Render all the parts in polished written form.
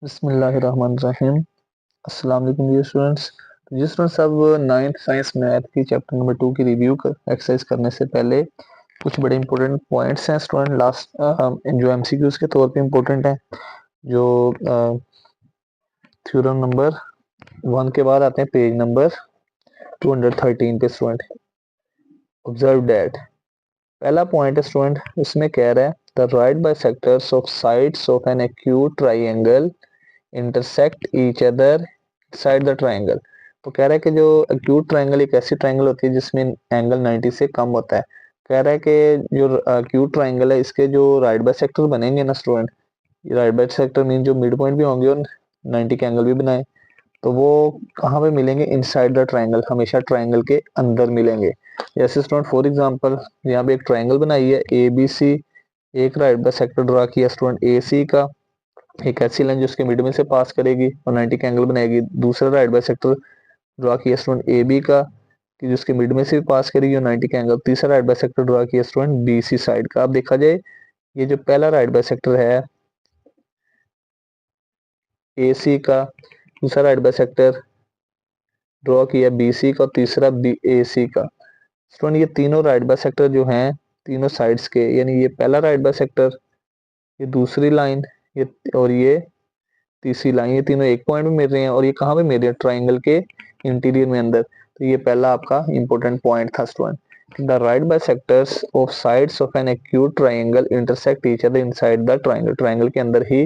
बिस्मिल्लाहिर्रहमानिर्रहीम। अस्सलाम वालेकुम डियर स्टूडेंट्स। जी स्टूडेंट्स, अब नाइन्थ साइंस मैथ की चैप्टर नंबर 2 की रिव्यू एक्सरसाइज करने से पहले कुछ बड़े इंपॉर्टेंट पॉइंट्स हैं स्टूडेंट, लास्ट जो एमसीक्यूज के तौर पे इंपॉर्टेंट हैं, जो थ्योरम नंबर 1 के बाद आते हैं पेज नंबर 213 पे। स्टूडेंट ऑब्जर्व डैट, पहला पॉइंट है स्टूडेंट, उसमें कह रहा है the right bisectors of sides of an acute triangle intersect each other side the triangle. तो कह रहा है कि जो एक्यूट ट्राइंगल एक ऐसी ट्राइंगल होती है जिसमें एंगल 90 से कम होता है। कह रहा है कि जो एक्यूट ट्राइंगल है इसके जो राइट बाइसेक्टर बनेंगे ना स्टूडेंट, राइट बाइसेक्टर मीन जो मिड पॉइंट भी होंगे और 90 के एंगल भी बनाए, तो वो कहाँ पे मिलेंगे? इनसाइड द ट्राइंगल, हमेशा ट्राइंगल के अंदर मिलेंगे। जैसे स्टूडेंट फॉर एग्जांपल यहाँ पे एक ट्राइंगल बनाई है ए बी सी, एक राइट बाइसेक्टर ड्रा किया स्टूडेंट ए सी का, एक ऐसी लाइन जो उसके मिड में से पास करेगी और 90 का एंगल बनाएगी। दूसरा राइट बाइसेक्टर ड्रा किया स्टूडेंट ए बी का, कि जिसके मिड में से भी पास करेगी और 90 का एंगल। तीसरा राइट बाइसेक्टर ड्रा किया स्टूडेंट बी सी साइड का। अब देखा जाए ये जो पहला राइट बाइसेक्टर है ए सी का, दूसरा राइट बाइसेक्टर ड्रॉ किया बी सी का और तीसरा बी ए सी का। स्टूडेंट ये तीनों राइट बाइसेक्टर जो हैं तीनों साइड्स के, यानी ये पहला राइट बाइसेक्टर, ये दूसरी लाइन, ये और ये तीसरी लाइन, ये तीनों एक पॉइंट में मिल रहे हैं। और ये कहाँ पे मिल रहे हैं? ट्राइंगल के इंटीरियर में अंदर। तो ये पहला आपका इंपॉर्टेंट पॉइंट था student. The right bisectors of sides of an acute triangle intersect each other inside the triangle, triangle के अंदर ही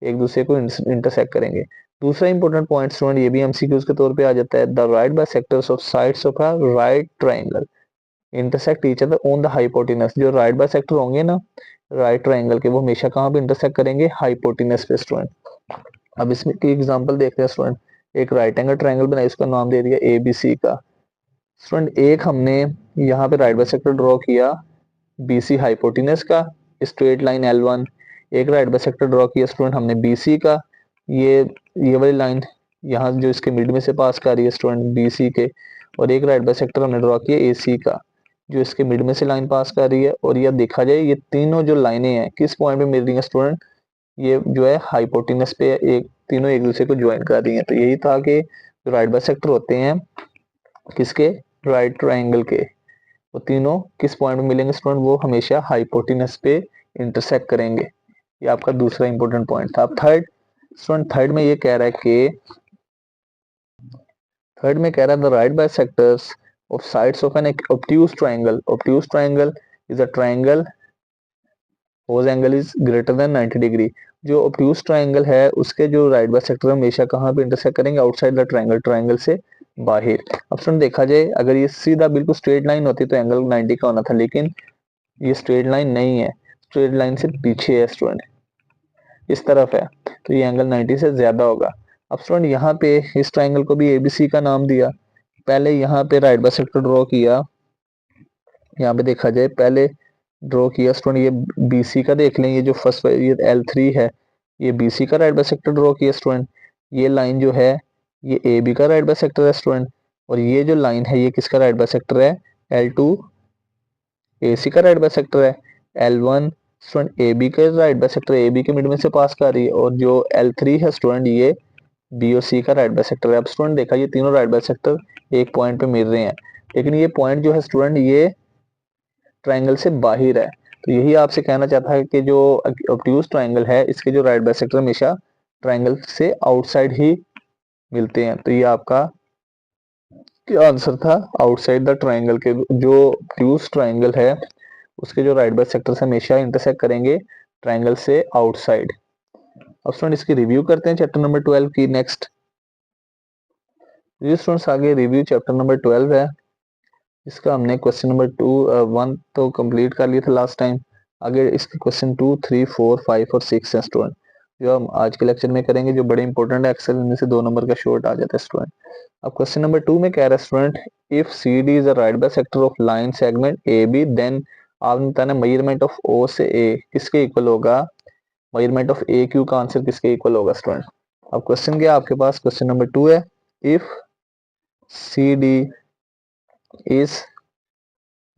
एक दूसरे को इंटरसेक्ट करेंगे। दूसरा इंपॉर्टेंट पॉइंट स्टूडेंट, ये भी एमसीक्यूज के तौर पे आ जाता है, the right bisectors of sides of a right triangle intersect each other on the hypotenuse. जो राइट बाइसेक्टर होंगे ना राइट ट्राइंगल के, वो हमेशा कहाँ पे इंटरसेक्ट करेंगे? हाइपोटेनस पे स्टूडेंट। अब इसमें की एग्जांपल देखते हैं स्टूडेंट। एक राइट एंगल ट्राइंगल बनाया, इसका नाम दे दिया ए बी सी का। स्टूडेंट एक हमने यहाँ पे राइट बाइसेक्टर ड्रॉ किया बी सी हाइपोटेनस का, स्ट्रेट लाइन L1। एक राइट बाइसेक्टर ड्रॉ किया स्टूडेंट हमने बी सी का, ये वाली लाइन यहाँ जो इसके मिड में से पास कर रही है स्टूडेंट बी सी के। और एक राइट बाइसेक्टर हमने ड्रॉ किया ए सी का, जो इसके मिड में से लाइन पास कर रही है। और ये देखा जाए ये तीनों जो लाइनें हैं किस पॉइंट पे मिल रही हैं स्टूडेंट? ये जो है हाइपोटेनस पे, एक तीनों एक दूसरे को ज्वाइन कर रही हैं। तो यही था कि जो राइट बाइसेक्टर होते हैं किसके? राइट ट्राइंगल के, वो तीनों किस पॉइंट में मिलेंगे स्टूडेंट? वो हमेशा हाइपोटेनस पे इंटरसेक्ट करेंगे। ये आपका दूसरा इंपॉर्टेंट पॉइंट था। अब थर्ड स्टूडेंट, थर्ड में ये कह रहा है कि थर्ड में कह रहा है the right bisectors of sides of an obtuse triangle. Obtuse triangle is a triangle whose angle is greater than 90 degree. जो ऑब्ट्यूज ट्राइंगल है उसके जो राइट बाइसेक्टर हमेशा कहाँ पे इंटरसेक्ट करेंगे? आउटसाइड द ट्राइंगल, ट्राइंगल से बाहर। अब स्टूडेंट देखा जाए अगर ये सीधा बिल्कुल स्ट्रेट लाइन होती तो एंगल 90 का होना था, लेकिन ये स्ट्रेट लाइन नहीं है, स्ट्रेट लाइन से पीछे है स्टूडेंट, इस तरफ है, तो ये एंगल 90 से ज्यादा होगा। अब स्टूडेंट यहाँ पे इस ट्राइंगल को भी एबीसी का नाम दिया। पहले यहाँ पे राइट बाइसेक्टर ड्रॉ किया, यहाँ पे देखा जाए पहले ड्रॉ किया स्टूडेंट, ये बीसी का देख लें, ये जो फर्स्ट ये L3 है, ये बीसी का राइट बाइसेक्टर ड्रॉ किया स्टूडेंट। ये लाइन जो है ये ए बी का राइट बाइसेक्टर है स्टूडेंट। और ये जो लाइन है ये किसका राइट बाइसेक्टर है? L2 ए सी का राइट बाइसेक्टर है। L1 स्टूडेंट ए बी का राइट बाइसेक्टर, ए बी के मिड में से पास कर रही है। और जो L3 है स्टूडेंट ये बी और सी का राइट बाइसेक्टर है। अब स्टूडेंट देखा ये तीनों राइट बाइसेक्टर एक पॉइंट पे मिल रहे हैं, लेकिन ये पॉइंट जो है स्टूडेंट ये ट्राइंगल से बाहर है। तो यही आपसे कहना चाहता है कि जो ऑब्ट्यूज ट्राइंगल है इसके जो राइट बाइसेक्टर हमेशा ट्राइंगल से आउटसाइड ही मिलते हैं। तो ये आपका क्या आंसर था? आउटसाइड द ट्राइंगल के जो ऑब्ट्यूज ट्राइंगल है उसके जो राइट बाइसेक्टर से हमेशा इंटरसेक्ट करेंगे ट्राइंगल से आउटसाइड। अब स्टूडेंट इसकी रिव्यू करते हैं चैप्टर नंबर 12 की। नेक्स्ट स्टूडेंट्स आगे रिव्यू चैप्टर नंबर 12 है। इसका हमने क्वेश्चन नंबर 1 तो कंप्लीट कर लिया था लास्ट टाइम। आगे इसके क्वेश्चन 2, 3, 4, 5 और 6 है स्टूडेंट, जो हम आज के लेक्चर में करेंगे, जो बड़े इंपॉर्टेंट है। एक्सेल में से 2 नंबर का शॉर्ट आ जाता है स्टूडेंट। अब क्वेश्चन नंबर 2 में कह रहा है student, if C D is a right bisector of line segment A B, then आपने बताना मेजरमेंट ऑफ ओ से ए किसके इक्वल होगा? मेजरमेंट ऑफ ए क्यू का आंसर किसके इक्वल होगा स्टूडेंट? अब क्वेश्चन क्या आपके पास? क्वेश्चन नंबर 2 है, if C D is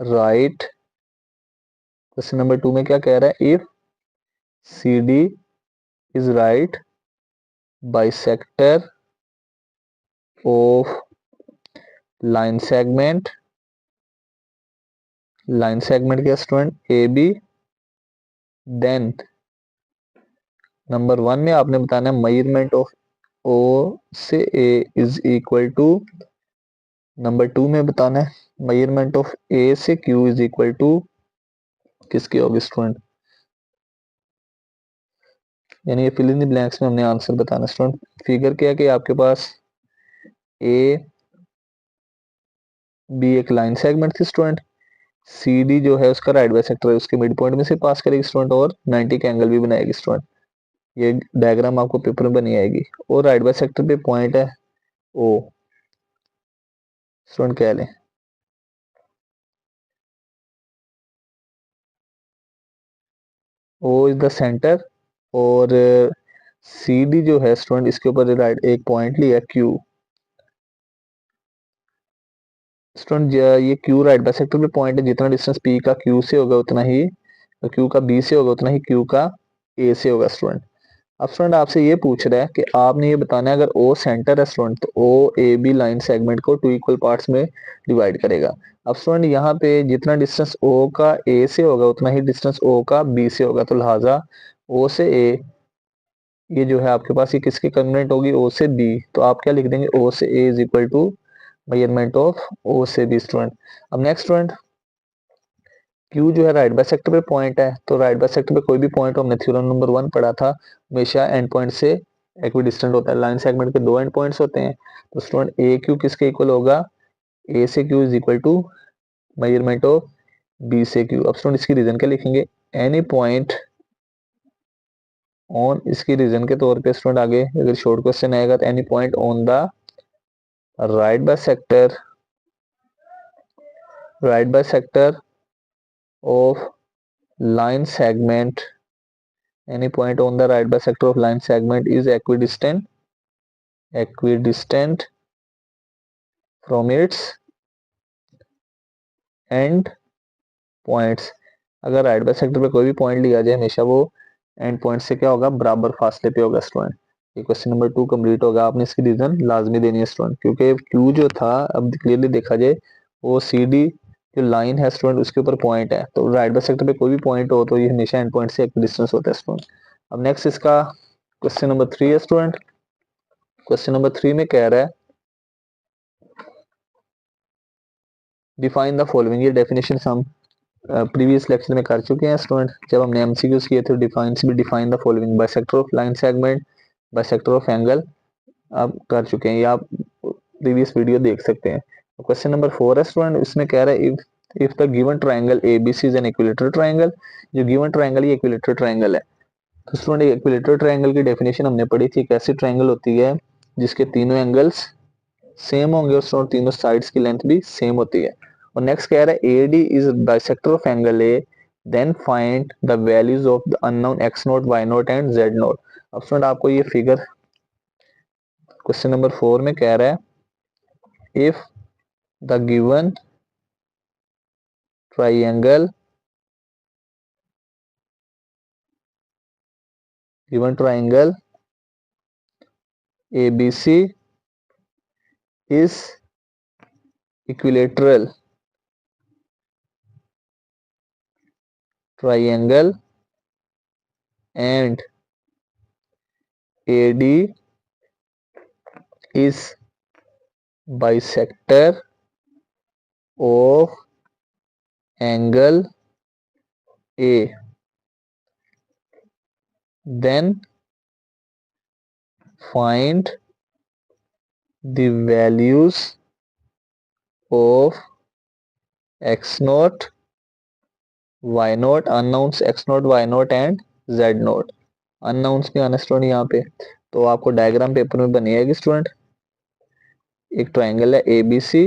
right, question number 2 में क्या कह रहा है? If C D is right bisector of line segment क्या student A B. Then number 1 में आपने बताना है मेजरमेंट ऑफ ओ से A is equal to, number 2 में बताना है मेजरमेंट ऑफ ए से क्यू इज इक्वल टू किसकी होगी स्टूडेंट, यानी ये फिल इन द ब्लैंक्स में हमने आंसर बताना स्टूडेंट। फिगर क्या है कि आपके पास ए बी एक लाइन सेगमेंट थी स्टूडेंट, सी डी जो है उसका राइट बाइसेक्टर है, उसके मिड पॉइंट में से पास करेगी स्टूडेंट और 90 का एंगल भी बनाएगी स्टूडेंट। ये डायग्राम आपको पेपर में बनी आएगी और राइट बाइसेक्टर पे पॉइंट है ओ स्टूडेंट कह लें। ओ इज द सेंटर और सी डी जो है स्टूडेंट इसके ऊपर राइट एक पॉइंट लिया क्यू स्टूडेंट। ये क्यू राइट बाइसेक्टर पे पॉइंट है, जितना डिस्टेंस पी का क्यू से होगा उतना ही, क्यू का बी से होगा उतना ही क्यू का ए से होगा स्टूडेंट। अब स्टूडेंट आपसे ये पूछ रहा है कि आपने ये बताना है अगर ओ सेंटर है स्टूडेंट तो ओ ए बी लाइन सेगमेंट को 2 इक्वल पार्ट्स में डिवाइड करेगा। अब स्टूडेंट यहाँ पे जितना डिस्टेंस ओ का ए से होगा उतना ही डिस्टेंस ओ का बी से होगा, तो लिहाजा ओ से ए ये जो है आपके पास ये किसके कन्वर्ट होगी, ओ से बी। तो आप क्या लिख देंगे, ओ से A is equal to measurement of O से बी स्टूडेंट। अब नेक्स्ट स्टूडेंट क्यू जो है राइट बाइसेक्टर पे पॉइंट है, तो राइट बाइसेक्टर पे कोई भी पॉइंट हमने थ्योरम नंबर 1 पढ़ा था हमेशा एंड पॉइंट से इक्विडिस्टेंट होता है। लाइन सेगमेंट के 2 एंड पॉइंट्स होते हैं, तो स्टूडेंट ए क्यू किसके इक्वल होगा, ए से Q is equal to measurement of B से क्यू। अब स्टूडेंट इसकी रीजन क्या लिखेंगे, एनी पॉइंट ऑन, इसकी रीजन के तौर पे स्टूडेंट आगे अगर शॉर्ट क्वेश्चन आएगा तो any point on the right bisector of line segment, any point on the right bisector of line segment is equidistant from its end points। अगर right bisector पे कोई भी पॉइंट लिया जाए हमेशा वो एंड पॉइंट से क्या होगा, बराबर फासले पे होगा स्टूडेंट। ये क्वेश्चन नंबर 2 कंप्लीट होगा। आपने इसकी रीजन लाजमी देनी है स्टूडेंट, क्योंकि क्यू जो था अब क्लियरली देखा जाए वो सी डी जो लाइन है स्टूडेंट उसके ऊपर पॉइंट है, तो राइट बाइसेक्टर पे कोई भी पॉइंट हो तो ये हमेशा एंड पॉइंट से इक्विडिस्टेंस होता है स्टूडेंट। अब नेक्स्ट इसका क्वेश्चन नंबर 3 है स्टूडेंट। क्वेश्चन नंबर 3 में कह रहा है डिफाइन द फॉलोइंग। ये डेफिनेशन हम प्रीवियस लेक्चर में कर चुके हैं स्टूडेंट, जब हमने एमसीक्यूज किए थे define the following bisector of line segment, bisector of angle आप कर चुके हैं, ये आप प्रीवियस वीडियो देख सकते हैं। क्वेश्चन नंबर 4 है स्टूडेंट, इसमें कह रहा है if the given triangle ABC is an equilateral triangle. जो गिवन ट्राइंगल ये इक्विलेटरल ट्राइंगल है, तो स्टूडेंट इक्विलेटरल ट्राइंगल की डेफिनेशन हमने पढ़ी थी, एक ऐसी ट्राइंगल होती है जिसके तीनों एंगल्स सेम होंगे और तीनों साइड्स की लेंथ भी सेम होती है। और नेक्स्ट कह रहा है AD is bisector of angle A, then find the values of the unknown x naught y naught and z naught. अब स्टूडेंट आपको ये फिगर क्वेश्चन नंबर 4 में कह रहा है if the given triangle ABC is equilateral triangle and AD is bisector of angle A, then find the values of x naught y naught, unknowns x naught y naught and z naught। अननाउंस भी आना student यहाँ पे, तो आपको diagram paper में बनी आएगी student. एक ट्राइंगल है ए बी सी,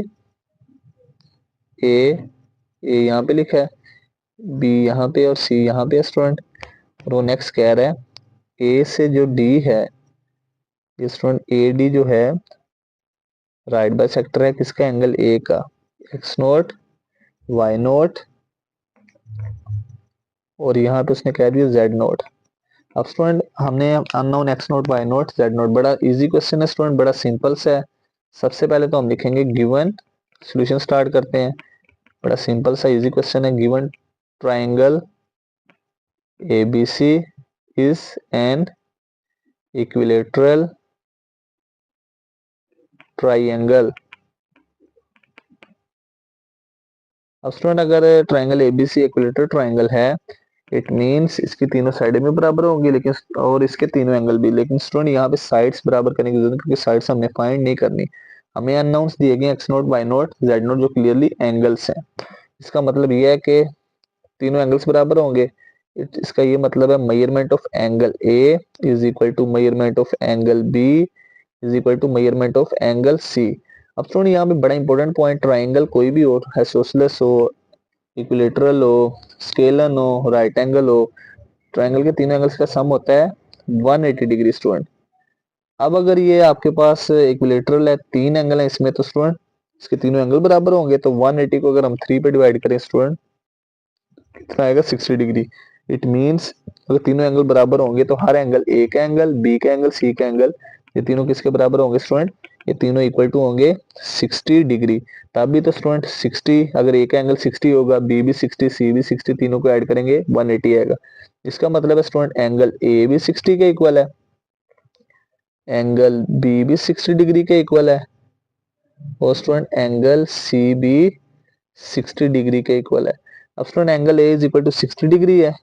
ए यहाँ पे लिखा है, बी यहाँ पे और सी यहाँ पे स्टूडेंट। और वो नेक्स्ट कह रहा है ए से जो डी है, ये स्टूडेंट ए डी जो है राइट बाइसेक्टर है किसका, एंगल ए का, एक्स नोट वाई नोट और यहाँ पे उसने कह दिया जेड नोट। अब स्टूडेंट हमने unknown X naught Y naught Z naught, बड़ा इजी क्वेश्चन है स्टूडेंट, बड़ा सिंपल सा है। सबसे पहले तो हम लिखेंगे गिवन, सॉल्यूशन स्टार्ट करते हैं। बड़ा सिंपल सा इजी क्वेश्चन है। Given triangle ABC is an equilateral triangle। अब स्टूडेंट अगर ट्राइंगल ABC इक्विलेटरल ट्राइंगल है, इट मींस इसकी तीनों साइडें भी बराबर होंगी, लेकिन और इसके तीनों एंगल भी। लेकिन स्टूडेंट यहाँ पे साइड्स बराबर करने की जरूरत है, क्योंकि साइड्स हमने फाइंड नहीं करनी। हमें अननोन्स दिए गए X naught Y naught Z naught, जो क्लियरली एंगल्स हैं। इसका मतलब ये है कि तीनों एंगल्स बराबर होंगे। इसका ये मतलब है measurement of angle A is equal to measurement of angle B is equal to measurement of angle C. अब स्टूडेंट यहाँ पे बड़ा इंपॉर्टेंट पॉइंट, ट्राइंगल कोई भी हो, आइसोसेलेस हो, इक्विलेटरल हो, स्केलन हो, राइट एंगल हो, ट्राइंगल के तीनों एंगल्स का सम होता है 180 डिग्री स्टूडेंट। अब अगर ये आपके पास इक्विलेटरल है, तीन एंगल है इसमें, तो स्टूडेंट इसके तीनों एंगल बराबर होंगे। तो 180 को अगर हम 3 पे डिवाइड करें स्टूडेंट, कितना आएगा 60 डिग्री। इट मींस अगर तीनों एंगल बराबर होंगे तो हर एंगल, ए का एंगल, बी का एंगल, सी का एंगल, ये तीनों किसके बराबर होंगे स्टूडेंट, ये तीनों इक्वल टू होंगे 60 डिग्री। तब भी तो स्टूडेंट 60, अगर ए का एंगल 60 होगा, बी भी 60, सी भी 60, तीनों को ऐड करेंगे 180 आएगा। इसका मतलब है स्टूडेंट एंगल ए भी 60 के इक्वल है, एंगल बी भी 60 डिग्री के इक्वल है, और स्टूडेंट एंगल सी भी 60 डिग्री के इक्वल है। अब student angle A is equal to 60 degree है।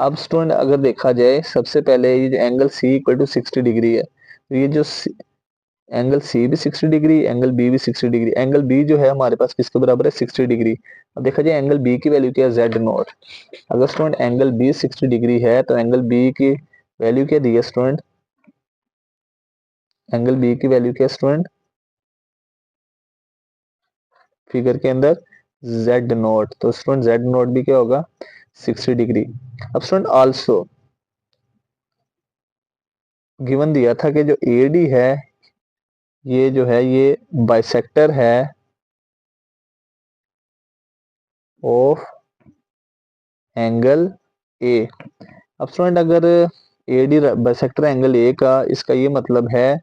अब स्टूडेंट अगर देखा जाए, सबसे पहले ये जो angle C equal to 60 degree है, तो ये जो एंगल सी भी 60 डिग्री, एंगल बी भी 60 डिग्री। एंगल बी जो है हमारे पास किसके बराबर है, 60 डिग्री। अब देखा जाए एंगल बी की वैल्यू क्या है, जेड नॉट। अगर स्टूडेंट एंगल बी 60 डिग्री है, तो एंगल बी की वैल्यू क्या दी है स्टूडेंट, एंगल बी की वैल्यू क्या है स्टूडेंट, फिगर के अंदर जेड नॉट। तो स्टूडेंट जेड नॉट भी क्या होगा, 60 डिग्री। अब स्टूडेंट आल्सो गिवन दिया था कि जो AD है, ये जो है ये बाइसेक्टर है ऑफ एंगल ए। अब स्टूडेंट अगर AD बाइसेक्टर एंगल ए का, इसका ये मतलब है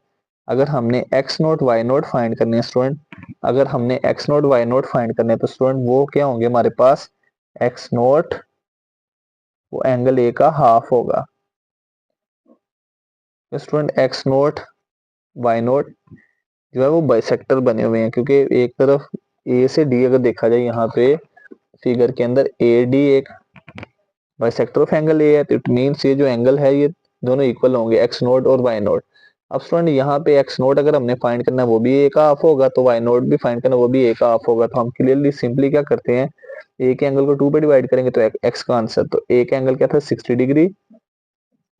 अगर हमने X naught Y naught find करने हैं स्टूडेंट, अगर हमने X naught Y naught find करने हैं, तो स्टूडेंट वो क्या होंगे हमारे पास, एक्स नोट वो एंगल ए का हाफ होगा। तो student X naught Y naught जो है वो बाइसेक्टर बने हुए हैं, क्योंकि एक तरफ ए से डी अगर देखा जाए यहाँ पे फिगर के अंदर, ए डी एक बाइसेक्टर ऑफ एंगल ए है, तो इट मीन्स ये जो एंगल है ये दोनों इक्वल होंगे, एक्स नोट और वाई नोट। अब स्टूडेंट यहाँ पे एक्स नोट अगर हमने फाइंड करना है वो भी ए का हाफ होगा, तो वाई नोट भी फाइंड करना वो भी ए का हाफ होगा। तो हम क्लियरली सिंपली क्या करते हैं, ए के एंगल को 2 पे डिवाइड करेंगे तो एक्स का आंसर, तो ए का एंगल क्या था 60 डिग्री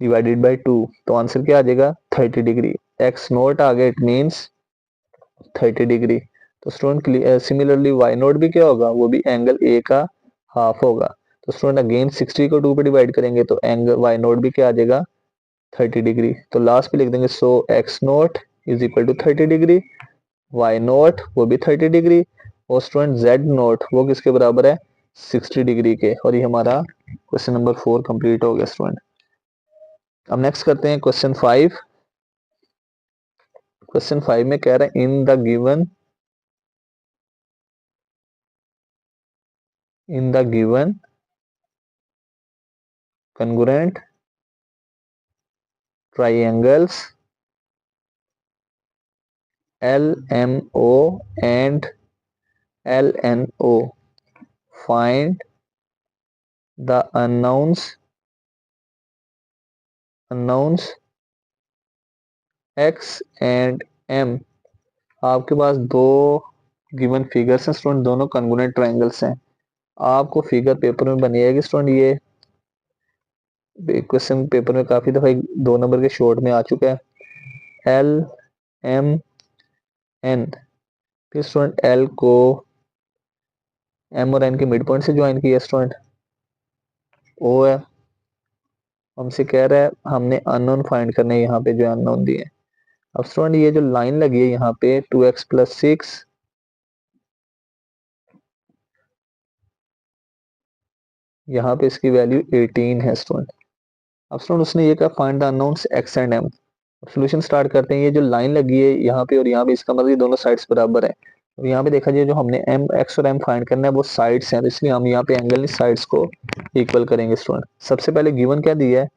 डिवाइडेड बाई 2, तो आंसर क्या आ जाएगा 30 डिग्री। एक्स नोट आ गया, इट मीन्स 30 डिग्री। तो स्टूडेंट सिमिलरली वाई नोट भी क्या होगा, वो भी एंगल ए का हाफ होगा। तो स्टूडेंट अगेन 60 को 2 पे डिवाइड करेंगे तो एंगल वाई नोट भी क्या आ जाएगा 30 डिग्री। तो लास्ट पे लिख देंगे so X nought is equal to 30 degree, Y nought वो भी 30 डिग्री, और स्टूडेंट जेड नोट वो किसके बराबर है 60 डिग्री के। और ये हमारा क्वेश्चन नंबर 4 कंप्लीट हो गया स्टूडेंट। अब नेक्स्ट करते हैं क्वेश्चन 5। क्वेश्चन 5 में कह रहा है in the given congruent triangles LMO and LNO, find the unknowns x and m। आपके पास दो गिवन फिगर्स हैं स्टूडेंट, दोनों कॉन्ग्रुएंट ट्रायंगल्स हैं। आपको फिगर पेपर में बनी आएगी स्टूडेंट, ये क्वेश्चन पेपर में काफी दफा 2 नंबर के शॉर्ट में आ चुका है। एल एम एन, फिर स्टूडेंट एल को एम और एन के मिड पॉइंट से ज्वाइन किया स्टूडेंट, ओ है, हमसे कह रहा है हमने अननोन फाइंड करने, यहाँ पे जो अननोन दिए। अब स्टूडेंट ये जो लाइन लगी है यहाँ पे 2x + 6, यहाँ पे इसकी वैल्यू 18 है स्टूडेंट। अब स्टूडेंट उसने ये कहा find the unknowns X and M. Solution start करते हैं। ये जो लाइन लगी है यहाँ पे और यहाँ पे, इसका मतलब ये दोनों साइड्स बराबर है। तो यहाँ पे देखा जाए जो हमने एम एक्स और एम फाइंड करना है वो साइड्स हैं, तो इसलिए हम यहाँ पे एंगल साइड्स को इक्वल करेंगे स्टूडेंट। सबसे पहले गिवन क्या दिया है,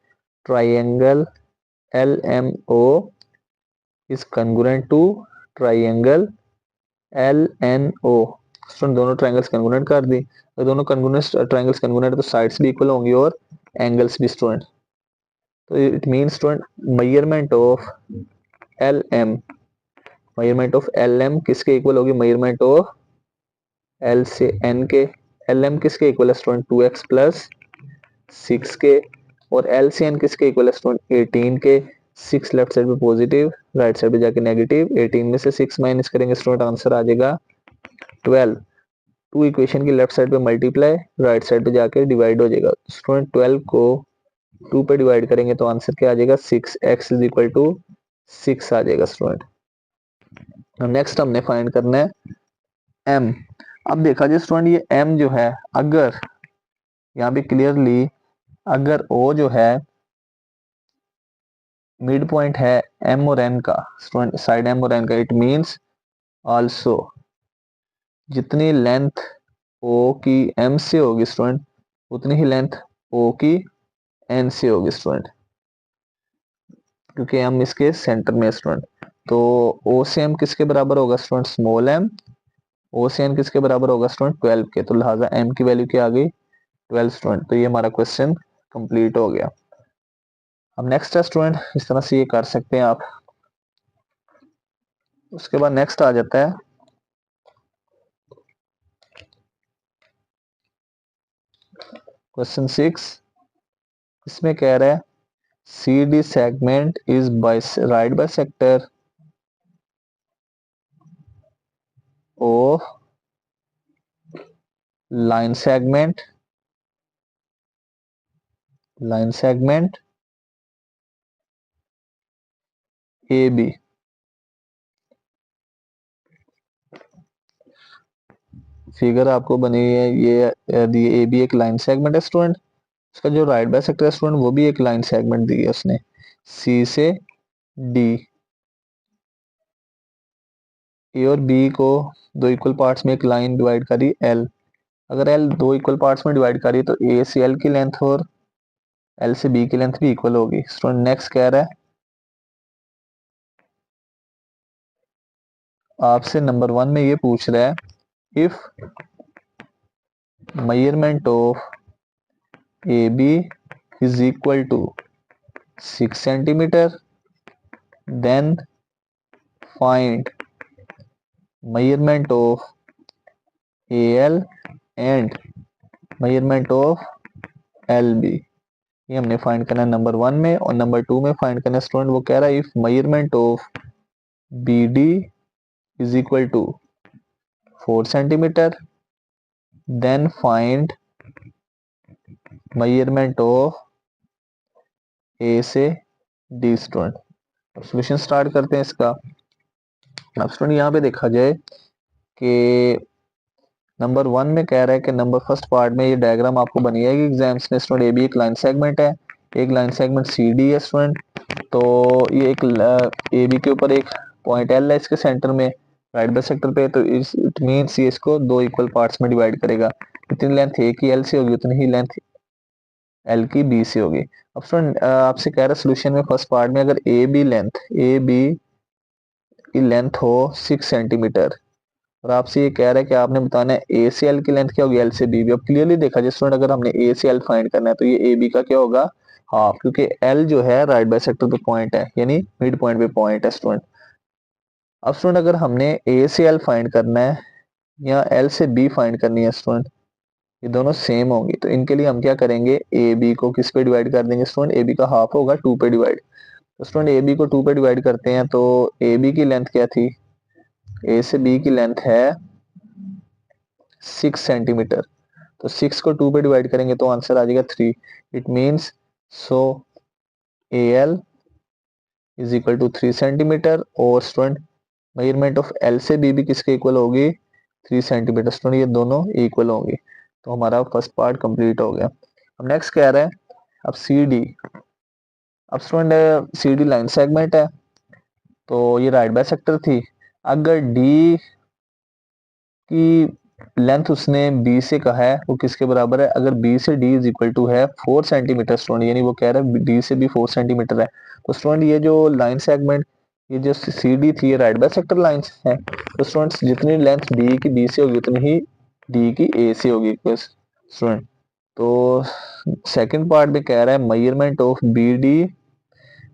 triangle L M O is congruent to triangle L N O. Student दोनों ट्राइंगल्स कंग्रुएंट कर दी, तो दोनों कंग्रुएंट ट्राइंगल्स कंग्रुएंट तो साइड्स भी इक्वल होंगी और एंगल्स भी स्टूडेंट। तो it mean student measurement of L M, measurement of L M किसके इक्वल होगी, मेजरमेंट ऑफ एल से एन के। एल एम किसके इक्वल है स्टूडेंट, 2x प्लस 6 के, और एल से एन किसके इक्वल है स्टूडेंट, 18 के। 6 लेफ्ट साइड पे पॉजिटिव, राइट साइड पे जाके नेगेटिव, 18 में से 6 माइनस करेंगे स्टूडेंट, आंसर आ जाएगा 12। टू इक्वेशन की लेफ्ट साइड पे मल्टीप्लाई, राइट साइड पे जाके डिवाइड हो जाएगा स्टूडेंट। 12 को 2 पे डिवाइड करेंगे तो आंसर क्या आ जाएगा, 6x इज इक्वल टू 6 आ जाएगा स्टूडेंट। नेक्स्ट हमने फाइंड करना है m। अब देखा जाए स्टूडेंट ये m जो है, अगर यहाँ पे क्लियरली अगर o जो है मिड पॉइंट है m और n का स्टूडेंट, साइड m और n का, इट मींस आल्सो जितनी लेंथ o की m से होगी स्टूडेंट उतनी ही लेंथ o की n से होगी स्टूडेंट, क्योंकि m इसके सेंटर में स्टूडेंट। तो o से m किसके बराबर होगा स्टूडेंट, स्मॉल m। o से n किसके बराबर होगा स्टूडेंट, 12 के। तो लिहाजा m की वैल्यू क्या आ गई, 12 स्टूडेंट। तो ये हमारा क्वेश्चन कंप्लीट हो गया। अब नेक्स्ट है स्टूडेंट, इस तरह से ये कर सकते हैं आप। उसके बाद नेक्स्ट आ जाता है क्वेश्चन 6। इसमें कह रहा है C D segment is right bisector of line segment A B. Figure आपको बनी है ये ए बी एक लाइन सेगमेंट है स्टूडेंट, उसका जो राइट बाइसेक्टर है स्टूडेंट वो भी एक लाइन सेगमेंट दी है उसने, सी से डी। ए और बी को दो इक्वल पार्ट्स में एक लाइन डिवाइड करी एल। अगर एल दो इक्वल पार्ट्स में डिवाइड करी तो ए से एल की लेंथ और एल से बी की लेंथ भी इक्वल होगी स्टूडेंट। नेक्स्ट कह रहा है आपसे नंबर 1 में ये पूछ रहा है if measurement of A B is equal to 6 centimetre then find measurement of A L and measurement of L B. ये हमने फाइंड करना है नंबर 1 में, और नंबर 2 में फाइंड करना है स्टूडेंट वो कह रहा है if measurement of B D is equal to 4 centimetre then find measurement of A से डी स्टूडेंट। अब सॉल्यूशन स्टार्ट करते हैं इसका। अब स्टूडेंट यहाँ पे देखा जाए कि नंबर 1 में कह रहा है कि नंबर फर्स्ट पार्ट में ये डायग्राम आपको बनी है एग्जाम्स में स्टूडेंट। ए बी एक लाइन सेगमेंट है, एक लाइन सेगमेंट सी डी है स्टूडेंट। तो ये एक ए बी के ऊपर एक पॉइंट एल है इसके सेंटर में राइट बाइसेक्टर पे, तो इट मींस ये इसको दो इक्वल पार्ट्स में डिवाइड करेगा। जितनी लेंथ ए की एल से होगी उतनी ही लेंथ एल की बी से होगी। अब स्टूडेंट आपसे कह रहा है सोल्यूशन में फर्स्ट पार्ट में अगर ए बी की लेंथ हो 6 सेंटीमीटर, और आपसे ये कह रहा है कि आपने बताना है ए से एल की लेंथ क्या होगी, एल से बी भी। अब क्लियरली देखा जाए स्टूडेंट अगर हमने ए से एल फाइंड करना है तो ये ए बी का क्या होगा, हाफ, क्योंकि एल जो है राइट बाइसेक्टर पे पॉइंट है यानी मिड पॉइंट पे पॉइंट है स्टूडेंट। अब स्टूडेंट अगर हमने ए से एल फाइंड करना है या एल से बी फाइंड करनी है स्टूडेंट, ये दोनों सेम होंगी, तो इनके लिए हम क्या करेंगे, ए बी को किस पे डिवाइड कर देंगे स्टूडेंट, ए बी का हाफ होगा 2 पे डिवाइड। तो स्टूडेंट ए बी को 2 पे डिवाइड करते हैं तो ए बी की लेंथ क्या थी, ए से बी की लेंथ है 6 सेंटीमीटर। तो 6 को 2 पे डिवाइड करेंगे तो आंसर आ जाएगा 3। It means so A L is equal to 3 centimetre, और स्टूडेंट मेजरमेंट ऑफ एल से बी भी किसके इक्वल होगी, 3 सेंटीमीटर। स्टूडेंट ये दोनों इक्वल होंगे, तो हमारा फर्स्ट पार्ट कंप्लीट हो गया। अब नेक्स्ट कह रहा है अब सी डी अब student C D line segment है, तो ये राइट बाइसेक्टर थी। अगर डी की लेंथ उसने बी से कहा है वो किसके बराबर है, अगर बी से डी इज इक्वल टू है 4 सेंटीमीटर स्टूडेंट, यानी वो कह रहा है डी से भी 4 सेंटीमीटर है, तो स्टूडेंट ये जो लाइन सेगमेंट, ये जो सी डी थी ये राइट बाइसेक्टर लाइन है। तो स्टूडेंट्स जितनी लेंथ डी की बी से होगी उतनी ही डी की ए से होगी स्टूडेंट। तो सेकंड पार्ट में कह रहा है measurement of B D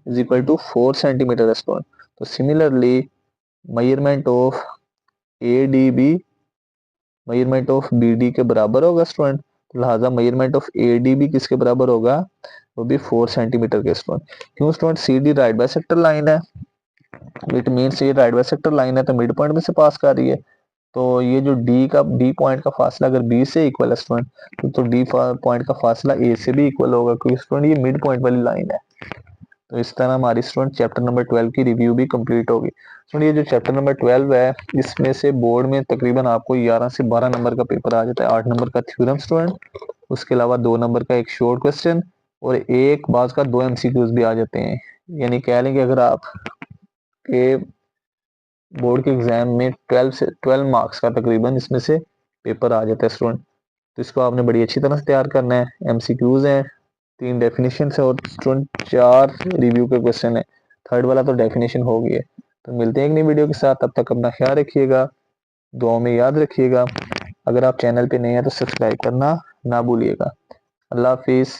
is equal to 4 centimetre student. तो similarly measurement of A D B measurement of B D के बराबर होगा स्टूडेंट, लिहाजा मेजरमेंट ऑफ ए डी भी किसके बराबर होगा, वो भी 4 सेंटीमीटर के स्टूडेंट। क्यों student, C D right bisector line है, इट मीन्स ये राइट बाइसेक्टर लाइन है तो मिड पॉइंट में से पास कर रही है। तो ये जो डी पॉइंट का फासला अगर बी से इक्वल है स्टूडेंट, तो डी पॉइंट का फासला ए से भी इक्वल होगा, क्योंकि स्टूडेंट ये मिड पॉइंट वाली लाइन है। तो इस तरह हमारी स्टूडेंट चैप्टर नंबर 12 की रिव्यू भी कंप्लीट होगी। स्टूडेंट ये जो चैप्टर नंबर 12 है इसमें से बोर्ड में तकरीबन आपको 11 से 12 नंबर का पेपर आ जाता है। 8 नंबर का थ्योरम स्टूडेंट, उसके अलावा 2 नंबर का एक शॉर्ट क्वेश्चन और एक बाज का 2 एमसीक्यूज भी आ जाते हैं। यानी कह लेंगे अगर आप के बोर्ड के एग्जाम में 12 मार्क्स का तकरीबन इसमें से पेपर आ जाता है स्टूडेंट। तो इसको आपने बड़ी अच्छी तरह से तैयार करना है। एमसीक्यूज हैं, 3 डेफिनेशन है और स्टूडेंट 4 रिव्यू के क्वेश्चन है। थर्ड वाला तो डेफिनेशन हो गई है। तो मिलते हैं एक नई वीडियो के साथ, तब तक अपना ख्याल रखिएगा, दुआओं में याद रखिएगा। अगर आप चैनल पे नए हैं तो सब्सक्राइब करना ना भूलिएगा। अल्लाह हाफिज़।